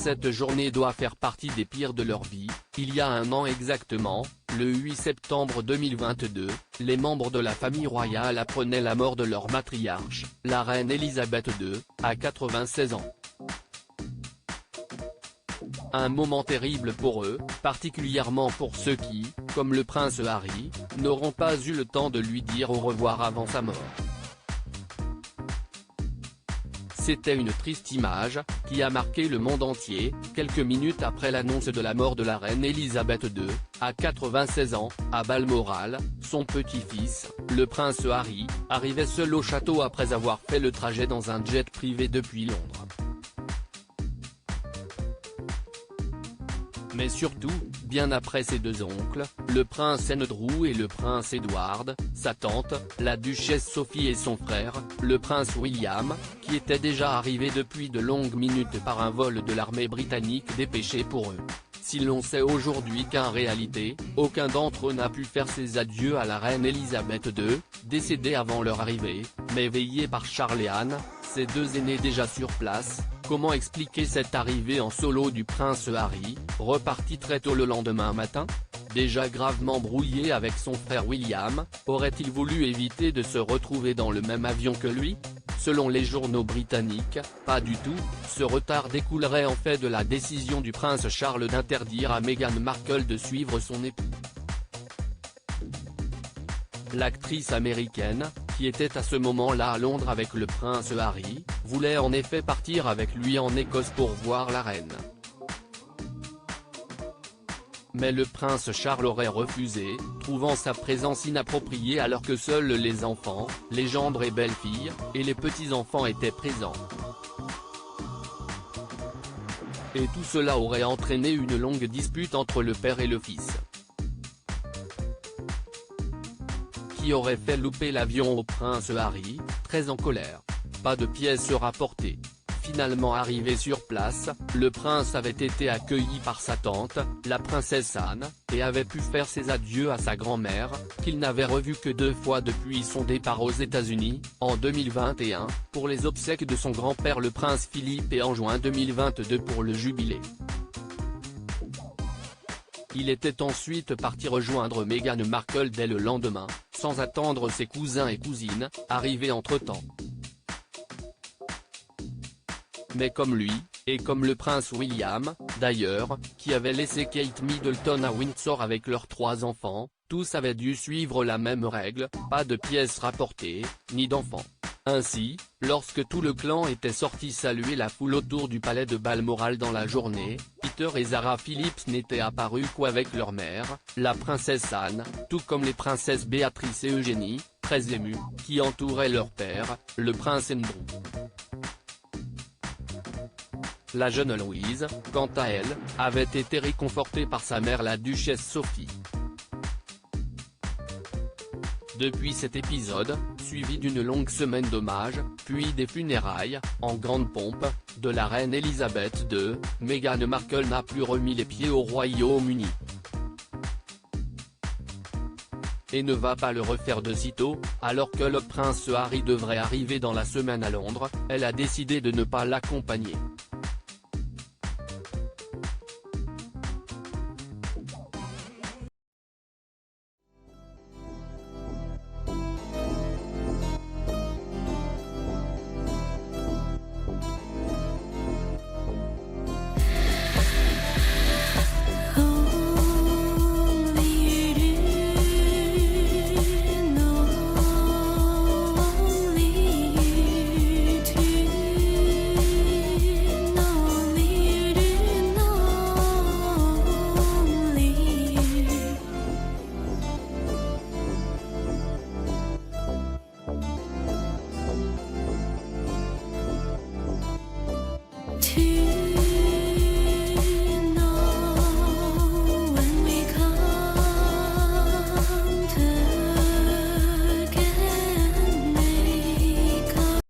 cette journée doit faire partie des pires de leur vie. Il y a un an exactement, le 8 septembre 2022, les membres de la famille royale apprenaient la mort de leur matriarche, la reine Elisabeth II, à 96 ans. Un moment terrible pour eux, particulièrement pour ceux qui, comme le prince Harry, n'auront pas eu le temps de lui dire au revoir avant sa mort. C'était une triste image, qui a marqué le monde entier, quelques minutes après l'annonce de la mort de la reine Elisabeth II, à 96 ans, à Balmoral, son petit-fils, le prince Harry, arrivait seul au château après avoir fait le trajet dans un jet privé depuis Londres. Mais surtout, bien après ses deux oncles, le prince Andrew et le prince Edward, sa tante, la duchesse Sophie et son frère, le prince William, qui étaient déjà arrivés depuis de longues minutes par un vol de l'armée britannique dépêché pour eux. Si l'on sait aujourd'hui qu'en réalité, aucun d'entre eux n'a pu faire ses adieux à la reine Elisabeth II, décédée avant leur arrivée, mais veillée par Charles et Anne, ses deux aînés déjà sur place. Comment expliquer cette arrivée en solo du prince Harry, reparti très tôt le lendemain matin? Déjà gravement brouillé avec son frère William, aurait-il voulu éviter de se retrouver dans le même avion que lui? Selon les journaux britanniques, pas du tout, ce retard découlerait en fait de la décision du prince Charles d'interdire à Meghan Markle de suivre son époux. L'actrice américaine, qui était à ce moment-là à Londres avec le prince Harry, voulait en effet partir avec lui en Écosse pour voir la reine. Mais le prince Charles aurait refusé, trouvant sa présence inappropriée alors que seuls les enfants, les gendres et belles-filles, et les petits-enfants étaient présents. Et tout cela aurait entraîné une longue dispute entre le père et le fils, qui aurait fait louper l'avion au prince Harry, très en colère. Pas de pièces rapportées. Finalement arrivé sur place, le prince avait été accueilli par sa tante, la princesse Anne, et avait pu faire ses adieux à sa grand-mère, qu'il n'avait revue que 2 fois depuis son départ aux États-Unis, en 2021, pour les obsèques de son grand-père le prince Philippe et en juin 2022 pour le jubilé. Il était ensuite parti rejoindre Meghan Markle dès le lendemain, sans attendre ses cousins et cousines, arrivés entre-temps. Mais comme lui, et comme le prince William, d'ailleurs, qui avait laissé Kate Middleton à Windsor avec leurs 3 enfants, tous avaient dû suivre la même règle, pas de pièces rapportées, ni d'enfants. Ainsi, lorsque tout le clan était sorti saluer la foule autour du palais de Balmoral dans la journée, Peter et Zara Phillips n'étaient apparus qu'avec leur mère, la princesse Anne, tout comme les princesses Béatrice et Eugénie, très émues, qui entouraient leur père, le prince Andrew. La jeune Louise, quant à elle, avait été réconfortée par sa mère la duchesse Sophie. Depuis cet épisode, suivi d'une longue semaine d'hommage, puis des funérailles, en grande pompe, de la reine Elisabeth II, Meghan Markle n'a plus remis les pieds au Royaume-Uni. Et ne va pas le refaire de sitôt, alors que le prince Harry devrait arriver dans la semaine à Londres, elle a décidé de ne pas l'accompagner. To